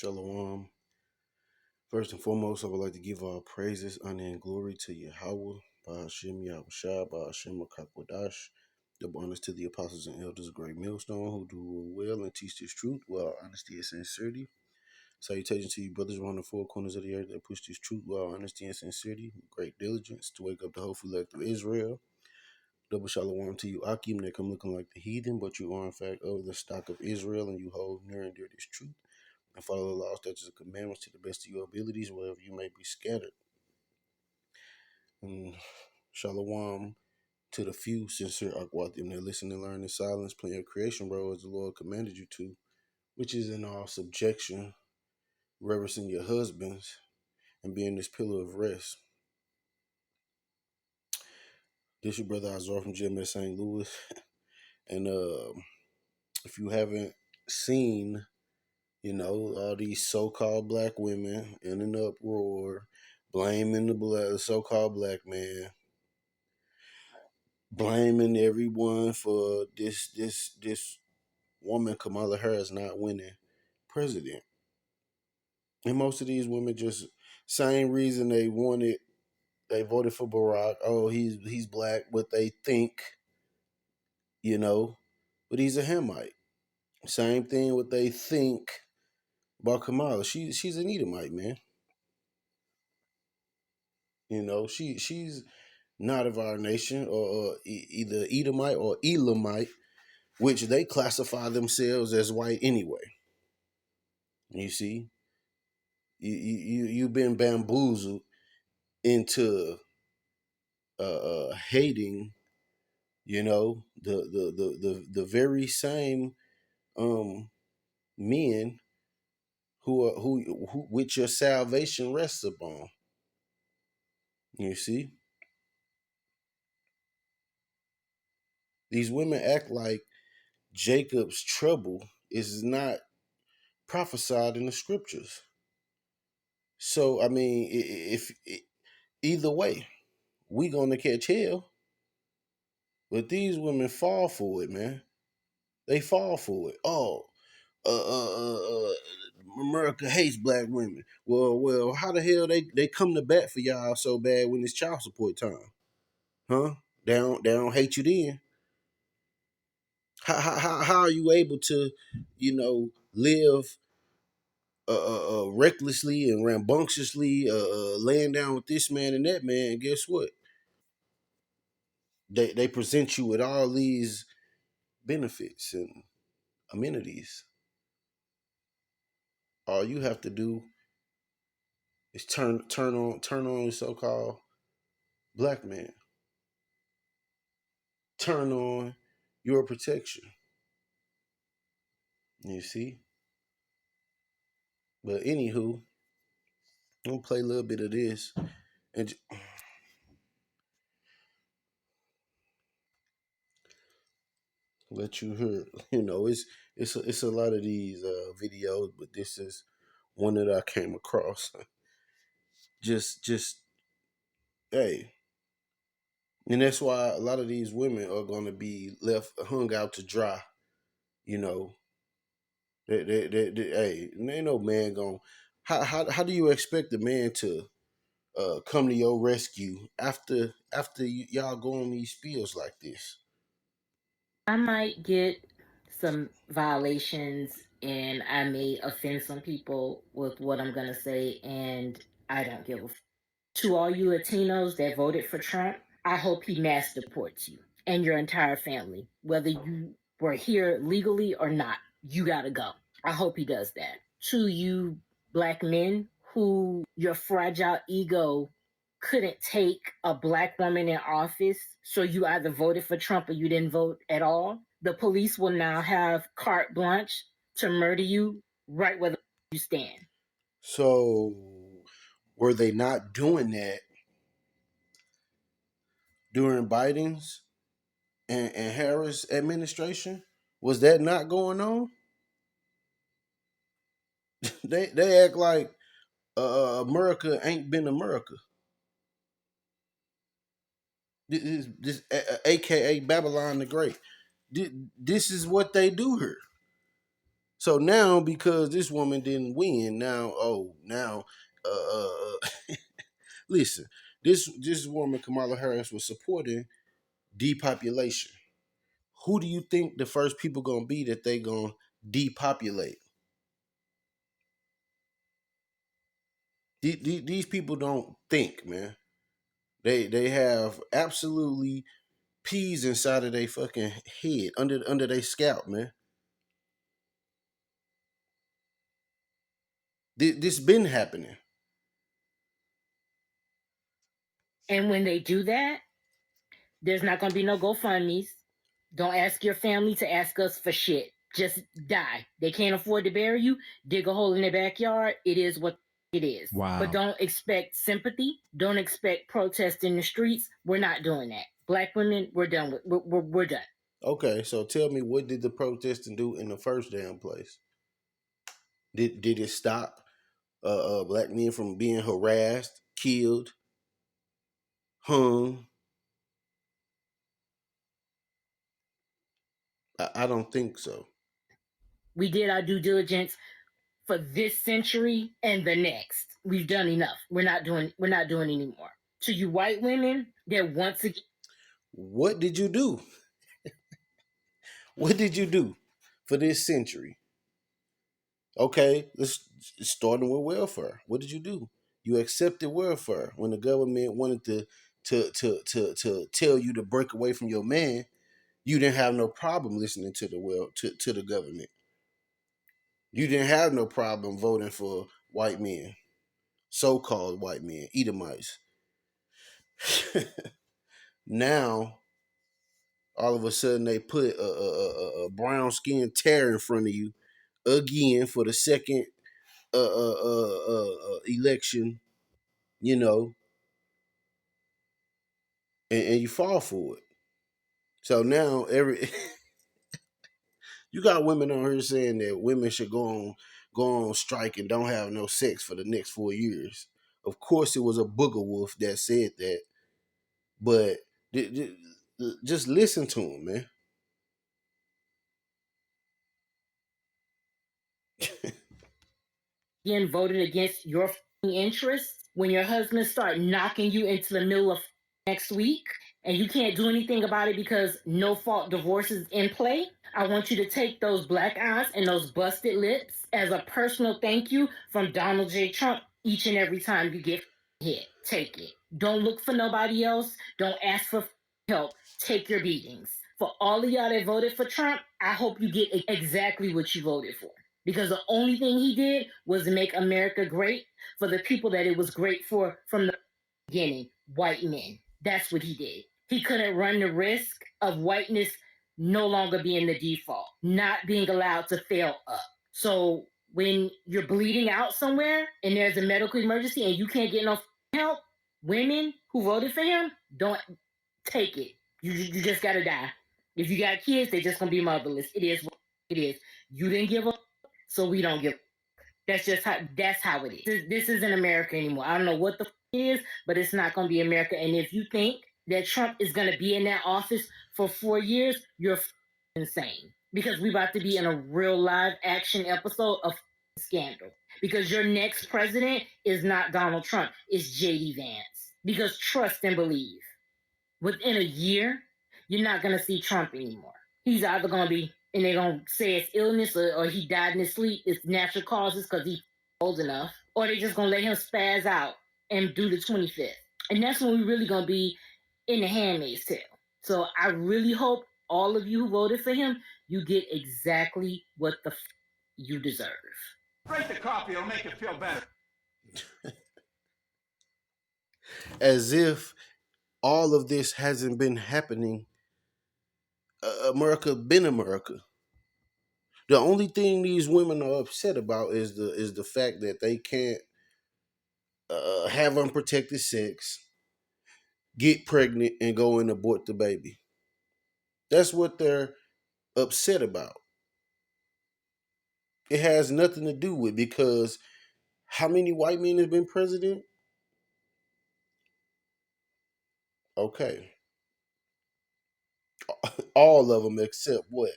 Shalom. First and foremost, I would like to give all praises, honor, and glory to Yahweh, Ba'ashem Yahushua, Ba'ashem Makakwadash. Double honors to the apostles and elders of Great Millstone who do well and teach this truth with all honesty and sincerity. Salutations to you, brothers around the four corners of the earth that push this truth with all honesty and sincerity, with great diligence to wake up the hopeful elect of Israel. Double shalom to you, Akim, that come looking like the heathen, but you are in fact of the stock of Israel and you hold near and dear this truth and follow the laws, statutes, and commandments to the best of your abilities, wherever you may be scattered. And shalom to the few sincere Akwatim that listen and learn in silence, playing your creation role as the Lord commanded you to, which is in all subjection, reverencing your husbands, and being this pillar of rest. This your brother Azar from GMS St. Louis. And if you haven't seen, all these so-called black women in an uproar, blaming the so-called black man, blaming everyone for this woman Kamala Harris not winning president. And most of these women just same reason they voted for Barack. Oh, he's black, what they think, but he's a Hamite. Same thing what they think about Kamala. She's an Edomite, man. She's not of our nation, or either Edomite or Elamite, which they classify themselves as white anyway. You see, you've been bamboozled into hating, the very same men who which your salvation rests upon. You see, these women act like Jacob's trouble is not prophesied in the scriptures. So I mean, if either way, we gonna catch hell. But these women fall for it, man. They fall for it. Oh, America hates black women. Well, how the hell they come to bat for y'all so bad when it's child support time? Huh? They don't hate you then. How are you able to, live recklessly and rambunctiously, laying down with this man and that man? And guess what? They present you with all these benefits and amenities. All you have to do is turn on the so-called black man. Turn on your protection. You see? But anywho, I'm gonna play a little bit of this and let you hear. It's a lot of these videos, but this is one that I came across. just hey, and that's why a lot of these women are gonna be left hung out to dry. You know, hey, ain't no man going. How do you expect a man to come to your rescue after y'all go on these spills like this? I might get some violations and I may offend some people with what I'm going to say, and I don't give a to all you Latinos that voted for Trump. I hope he mass deports you and your entire family, whether you were here legally or not. You got to go. I hope he does that. To you black men who your fragile ego couldn't take a black woman in office, so you either voted for Trump or you didn't vote at all. The police will now have carte blanche to murder you right where you stand. So were they not doing that during Biden's and Harris administration? Was that not going on? They act like America ain't been America. This AKA Babylon the Great. This is what they do here. So now, because this woman didn't win, now now listen, this woman Kamala Harris was supporting depopulation. Who do you think the first people gonna be that they gonna depopulate? These people don't think, man. They have absolutely peas inside of their fucking head, under their scalp, man. This been happening. And when they do that, there's not going to be no GoFundMe's. Don't ask your family to ask us for shit. Just die. They can't afford to bury you. Dig a hole in their backyard. It is what it is. But Wow. don't expect sympathy. Don't expect protest in the streets. We're not doing that. Black women, we're done with. We're done. Okay, so tell me, what did the protesting do in the first damn place? Did it stop black men from being harassed, killed, hung? I don't think so. We did our due diligence for this century and the next. We've done enough. We're not doing anymore. To you white women, they're once again. What did you do? What did you do for this century? Okay, let's starting with welfare. What did you do? You accepted welfare when the government wanted to tell you to break away from your man. You didn't have no problem listening to to the government. You didn't have no problem voting for white men, so-called white men, Edomites. Now, all of a sudden, they put a brown skinned tear in front of you again for the second election, you know, and you fall for it. So now every you got women on here saying that women should go on strike and don't have no sex for the next 4 years. Of course, it was a booger wolf that said that, but just listen to him, man. Again voted against your interests when your husband start knocking you into the middle of next week and you can't do anything about it because no fault divorce is in play. I want you to take those black eyes and those busted lips as a personal thank you from Donald J. Trump each and every time you get hit. Take it. Don't look for nobody else. Don't ask for help. Take your beatings. For all of y'all that voted for Trump, I hope you get exactly what you voted for, because the only thing he did was make America great for the people that it was great for from the beginning, white men. That's what he did. He couldn't run the risk of whiteness no longer being the default, not being allowed to fail up. So when you're bleeding out somewhere and there's a medical emergency and you can't get no help, women who voted for him, don't take it. You just gotta die. If you got kids, they're just gonna be motherless. It is what it is. You didn't give up, so we don't give up. That's how it is. This isn't America anymore. I don't know what the it is, but it's not gonna be America. And if you think that Trump is gonna be in that office for 4 years, you're insane. Because we about to be in a real live action episode of scandal. Because your next president is not Donald Trump, it's JD Vance. Because trust and believe, within a year, you're not going to see Trump anymore. He's either going to be, and they're going to say it's illness, or he died in his sleep, it's natural causes because he's old enough, or they're just going to let him spaz out and do the 25th. And that's when we're really going to be in the handmaid's tale. So I really hope all of you who voted for him, you get exactly what you deserve. Drink the coffee, it'll make you feel better. As if all of this hasn't been happening. America been America. The only thing these women are upset about is the fact that they can't have unprotected sex, get pregnant, and go and abort the baby. That's what they're upset about. It has nothing to do with, because how many white men have been president? Okay, all of them except what?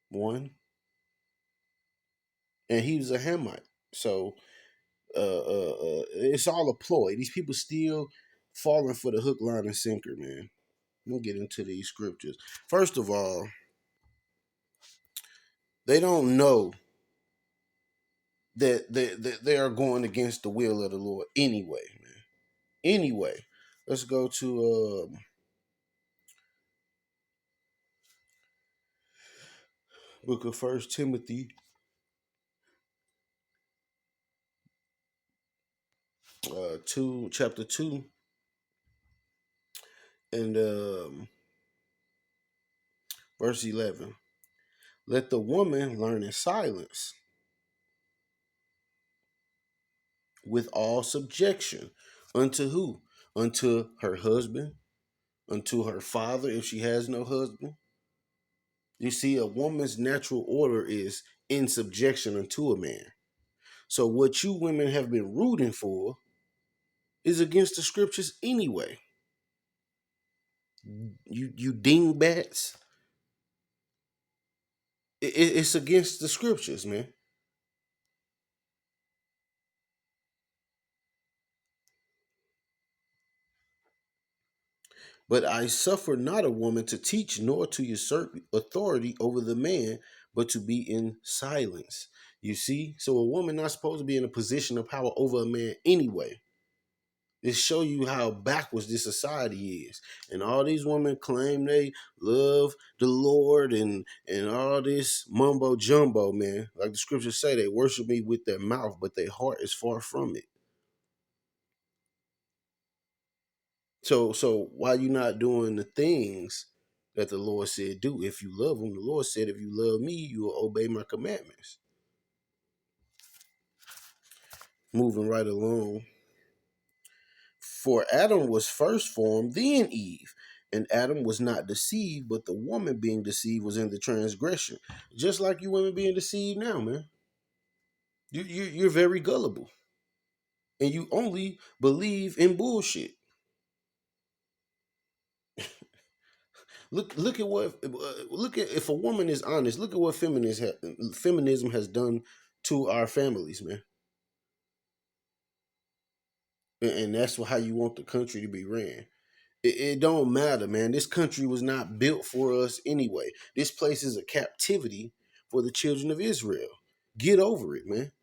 one, and he was a Hamite. So it's all a ploy. These people still falling for the hook, line, and sinker, man. We'll get into these scriptures. First of all, they don't know that they are going against the will of the Lord anyway, man. Anyway, let's go to book of First Timothy, chapter 2, and verse 11. Let the woman learn in silence with all subjection. Unto who? Unto her husband, unto her father if she has no husband. You see, a woman's natural order is in subjection unto a man. So what you women have been rooting for is against the scriptures anyway. You dingbats. It's against the scriptures, man. But I suffer not a woman to teach nor to usurp authority over the man, but to be in silence. You see? So a woman not supposed to be in a position of power over a man anyway. It show you how backwards this society is. And all these women claim they love the Lord and all this mumbo jumbo, man. Like the scriptures say, they worship me with their mouth, but their heart is far from it. So why you not doing the things that the Lord said do? If you love him, the Lord said, if you love me, you will obey my commandments. Moving right along. For Adam was first formed, then Eve. And Adam was not deceived, but the woman being deceived was in the transgression. Just like you women being deceived now, man. You're very gullible. And you only believe in bullshit. Look at what look at if a woman is honest. Look at what feminism has done to our families, man. And that's how you want the country to be ran. It don't matter, man. This country was not built for us anyway. This place is a captivity for the children of Israel. Get over it, man.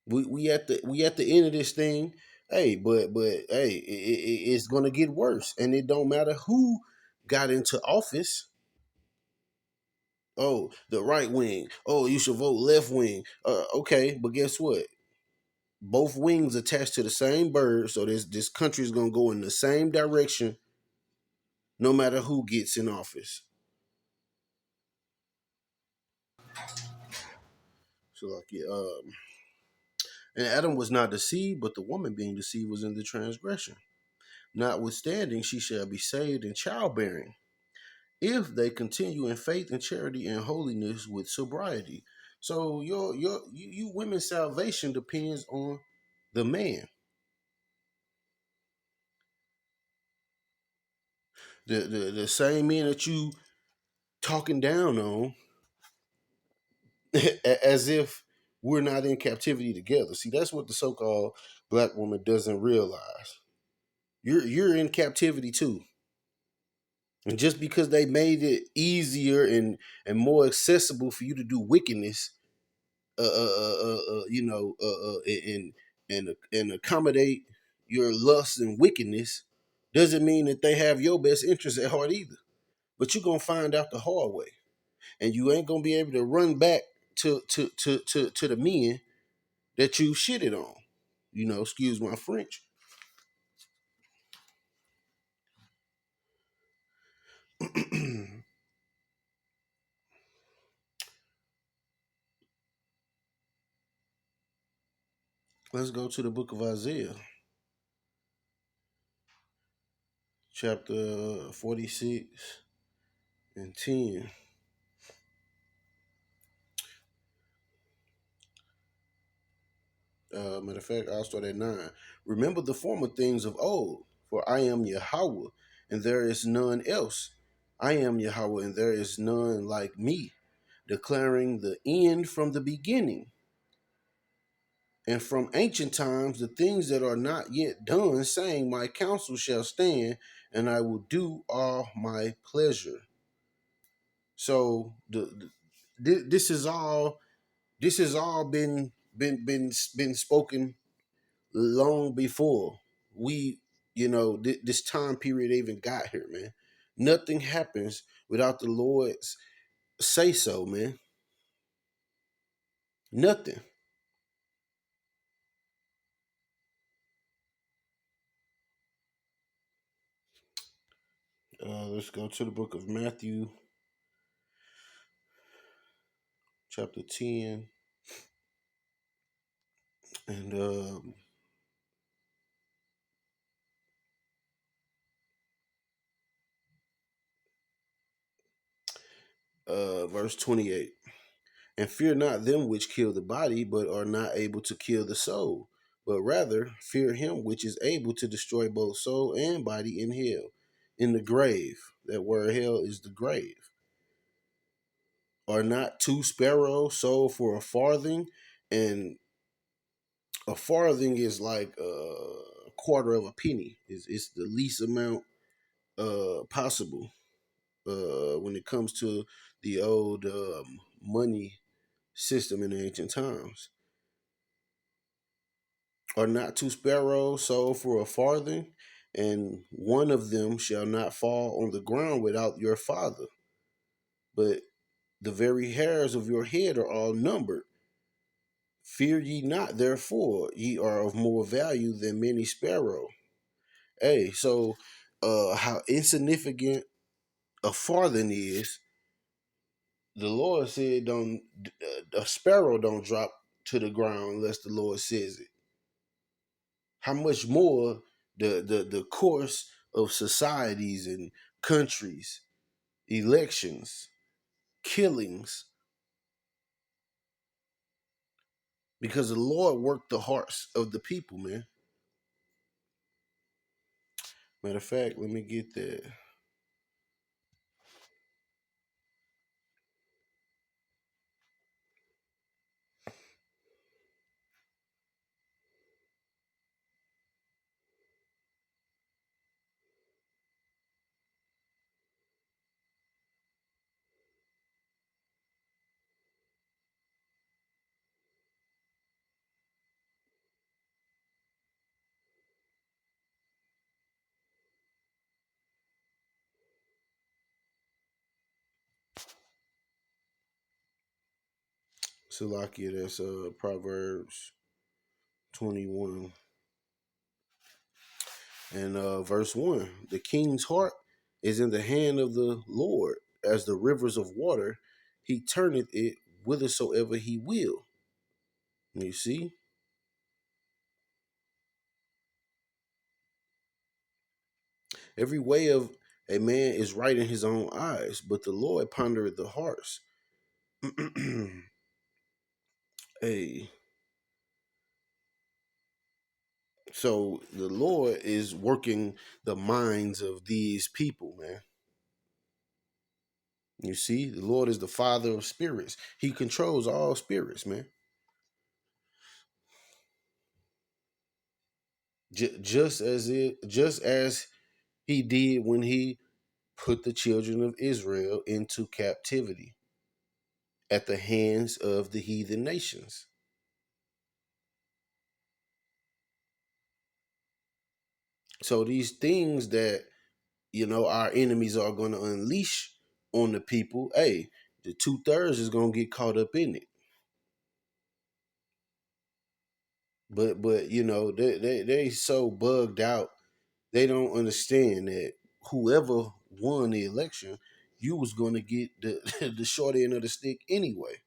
We at the end of this thing. Hey, but hey, it's gonna get worse, and it don't matter who got into office. Oh, the right wing. Oh, you should vote left wing. Okay, but guess what? Both wings attached to the same bird, so this country is gonna go in the same direction, no matter who gets in office. So like, yeah, and Adam was not deceived, but the woman being deceived was in the transgression. Notwithstanding, she shall be saved in childbearing, if they continue in faith and charity and holiness with sobriety. So you women's salvation depends on the man. The same men that you talking down on as if we're not in captivity together. See, that's what the so-called black woman doesn't realize. You're in captivity too. And just because they made it easier and more accessible for you to do wickedness, and accommodate your lust and wickedness, doesn't mean that they have your best interest at heart either. But you're gonna find out the hard way, and you ain't gonna be able to run back to the men that you shitted on. Excuse my French. Let's go to the book of Isaiah, chapter 46 and 10. Matter of fact, I'll start at 9. Remember the former things of old, for I am Yahweh, and there is none else. I am Yahweh, and there is none like me, declaring the end from the beginning, and from ancient times the things that are not yet done, saying, my counsel shall stand, and I will do all my pleasure. So this has all been spoken long before we, this time period even got here, man. Nothing happens without the Lord's say so, man. Nothing. Let's go to the book of Matthew, chapter 10, and verse 28. And fear not them which kill the body, but are not able to kill the soul, but rather fear him which is able to destroy both soul and body in hell, in the grave. That word hell is the grave. Are not two sparrows sold for a farthing? And a farthing is like a quarter of a penny. It's the least amount possible when it comes to the old money system in the ancient times. Are not two sparrows sold for a farthing? And one of them shall not fall on the ground without your Father. But the very hairs of your head are all numbered. Fear ye not, therefore, ye are of more value than many sparrows. Hey, so how insignificant a farthing is, the Lord said, "Don't a sparrow don't drop to the ground unless the Lord says it." How much more the course of societies and countries, elections, killings, because the Lord worked the hearts of the people, man. Matter of fact, let me get that. Salakia, that's Proverbs 21 and verse 1. The king's heart is in the hand of the Lord, as the rivers of water. He turneth it whithersoever he will. You see? Every way of a man is right in his own eyes, but the Lord pondereth the hearts. Hey, so the Lord is working the minds of these people, man. You see, the Lord is the Father of spirits. He controls all spirits, man. Just as he did when he put the children of Israel into captivity at the hands of the heathen nations. So these things that our enemies are going to unleash on the people, hey, the 2/3 is going to get caught up in it. But they so bugged out, they don't understand that whoever won the election, you was going to get the the short end of the stick anyway.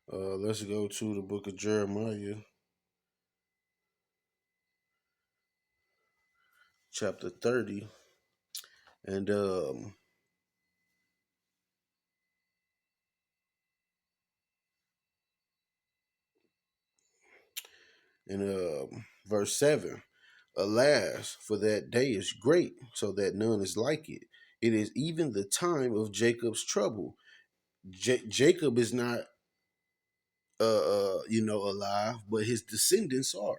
Let's go to the book of Jeremiah, chapter 30, and in verse 7. Alas, for that day is great, so that none is like it. It is even the time of Jacob's trouble. Jacob is not, alive, but his descendants are.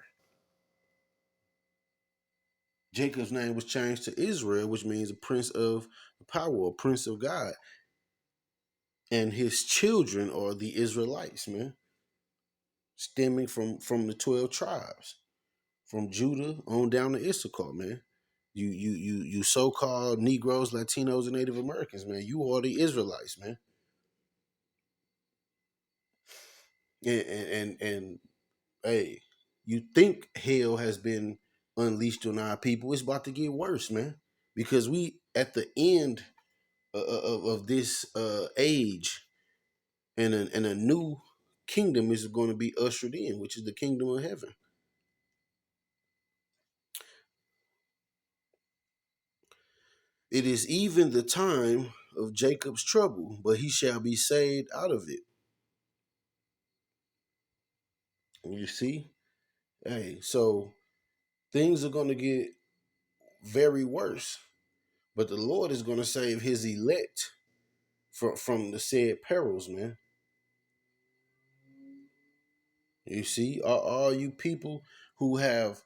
Jacob's name was changed to Israel, which means a prince of power, a prince of God. And his children are the Israelites, man, stemming from the 12 tribes, from Judah on down to Issachar, man. You so-called Negroes, Latinos, and Native Americans, man. You are the Israelites, man. And hey, you think hell has been unleashed on our people? It's about to get worse, man, because we at the end of this age, and a new kingdom is going to be ushered in, which is the kingdom of heaven. It is even the time of Jacob's trouble, but he shall be saved out of it. You see? Hey, so things are going to get very worse, but the Lord is going to save his elect from the said perils, man. You see, all you people who have,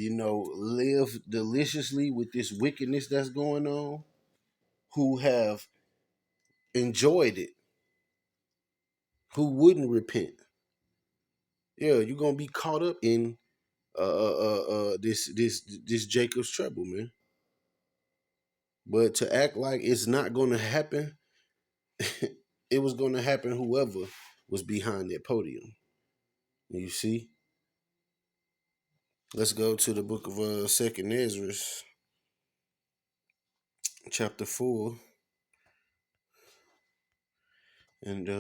live deliciously with this wickedness that's going on, who have enjoyed it, who wouldn't repent. Yeah, you're gonna be caught up in this Jacob's trouble, man. But to act like it's not gonna happen, it was gonna happen whoever was behind that podium. You see? Let's go to the book of Second Ezra, chapter 4, and I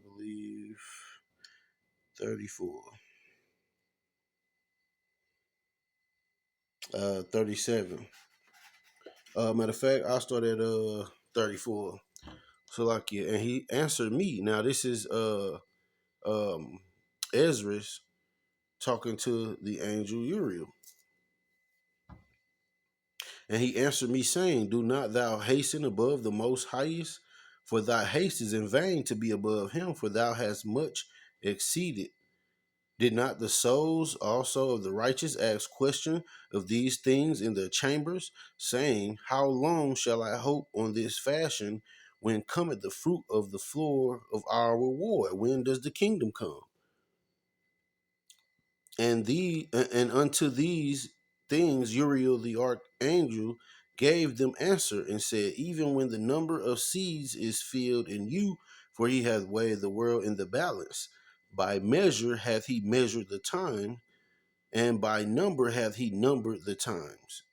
believe 34. 37. Matter of fact, I'll start at 34. So like, yeah, and he answered me. Now this is um Ezra's talking to the angel Uriel. And he answered me, saying, do not thou hasten above the most highest, for thy haste is in vain to be above him, for thou hast much exceeded. Did not the souls also of the righteous ask question of these things in their chambers, saying, how long shall I hope on this fashion? When cometh the fruit of the floor of our reward? When does the kingdom come? And unto these things Uriel the archangel gave them answer and said, even when the number of seeds is filled in you, for he hath weighed the world in the balance. By measure hath he measured the time, and by number hath he numbered the times.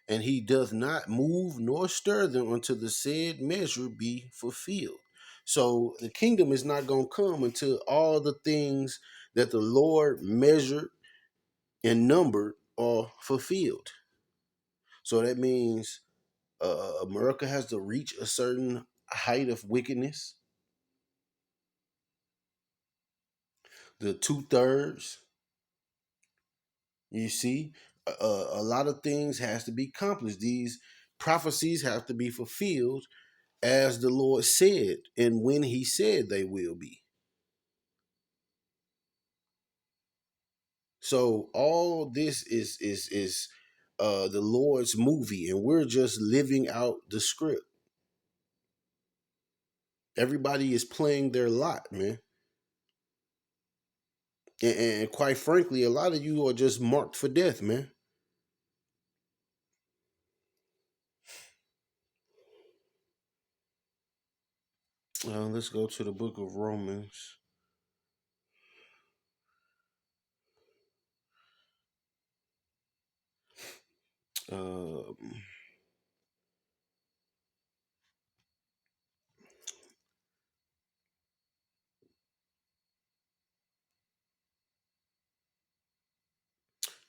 And he doth not move nor stir them until the said measure be fulfilled. So the kingdom is not going to come until all the things that the Lord measured and numbered are fulfilled. So that means America has to reach a certain height of wickedness. The 2/3, you see, a lot of things has to be accomplished. These prophecies have to be fulfilled as the Lord said and when he said they will be. So all this is the Lord's movie, and we're just living out the script. Everybody is playing their lot, man. And quite frankly, a lot of you are just marked for death, man. Let's go to the book of Romans.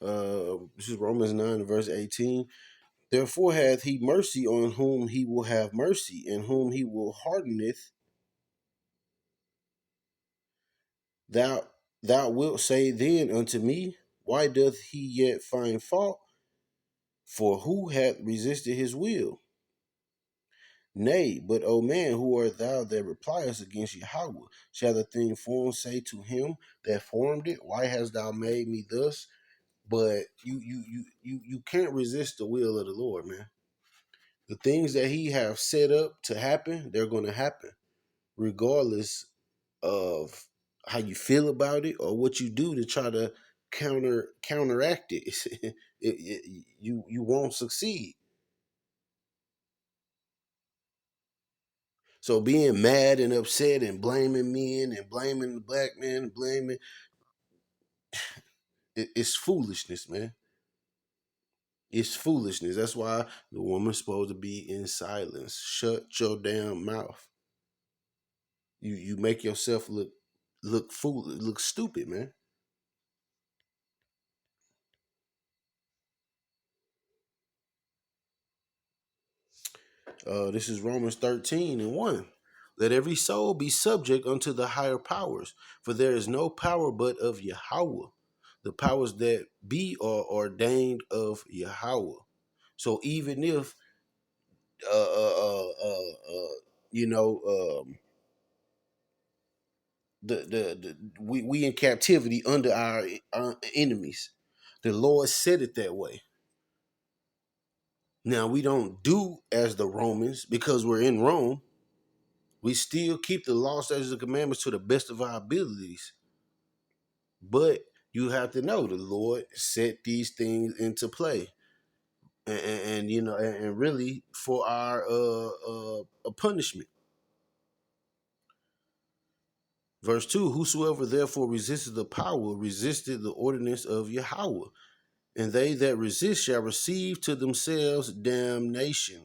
Uh, this is Romans 9, verse 18. Therefore hath he mercy on whom he will have mercy, and whom he will hardeneth. Thou wilt say then unto me, Why doth he yet find fault? For who hath resisted his will? Nay, but, O man, who art thou that repliest against Yahweh? Shall the thing formed say to him that formed it, Why hast thou made me thus? But you can't resist the will of the Lord, man. The things that he have set up to happen, they're going to happen, regardless of how you feel about it or what you do to try to counteract it. You won't succeed. So being mad and upset and blaming men and blaming the black man and blaming it's foolishness, man. It's foolishness. That's why the woman's supposed to be in silence. Shut your damn mouth. You make yourself look foolish, look stupid, man. This is Romans 13:1. Let every soul be subject unto the higher powers, for there is no power but of Yahweh. The powers that be are ordained of Yahweh. So even if uh, uh, uh, uh, you know we in captivity under our enemies, the Lord said it that way. Now we don't do as the Romans because we're in Rome. We still keep the law, statutes, and commandments to the best of our abilities. But you have to know the Lord set these things into play. And you know, and really for our punishment. Verse 2, whosoever therefore resisted the power resisted the ordinance of Yahweh, and they that resist shall receive to themselves damnation.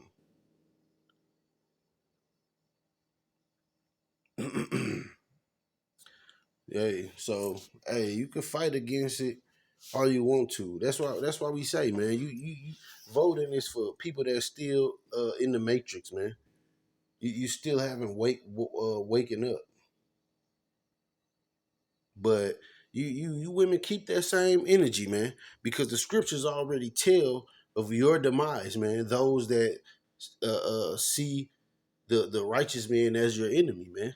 Hey, so hey, you can fight against it all you want to. That's why we say, man, you voting is for people that's still in the matrix, man. You still haven't waking up. But you women keep that same energy, man, because the scriptures already tell of your demise, man. Those that see the righteous man as your enemy, man.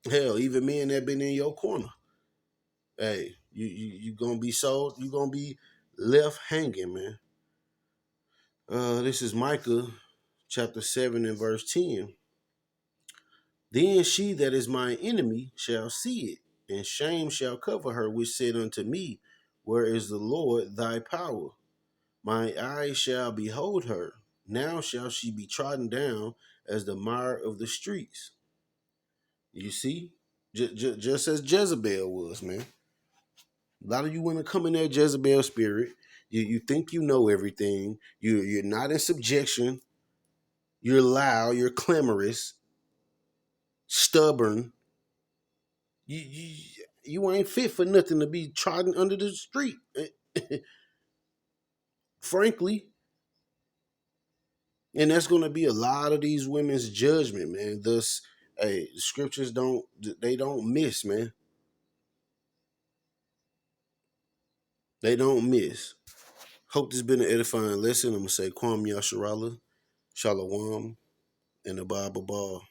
Hell, even men that been in your corner. Hey, you gonna be sold. You gonna be left hanging, man. This is Micah chapter 7 and verse 10. Then she that is my enemy shall see it, and shame shall cover her which said unto me, Where is the Lord thy power? My eyes shall behold her. Now shall she be trodden down as the mire of the streets. You see? Just as Jezebel was, man. A lot of you women come in that Jezebel spirit. You think you know everything. You're not in subjection. You're loud. You're clamorous. Stubborn. You ain't fit for nothing to be trodden under the street. Frankly. And that's going to be a lot of these women's judgment, man. Thus, hey, the scriptures don't miss, man. They don't miss. Hope this has been an edifying lesson. I'm going to say Kwam Yasharala, Shalom, and the Bible Ball.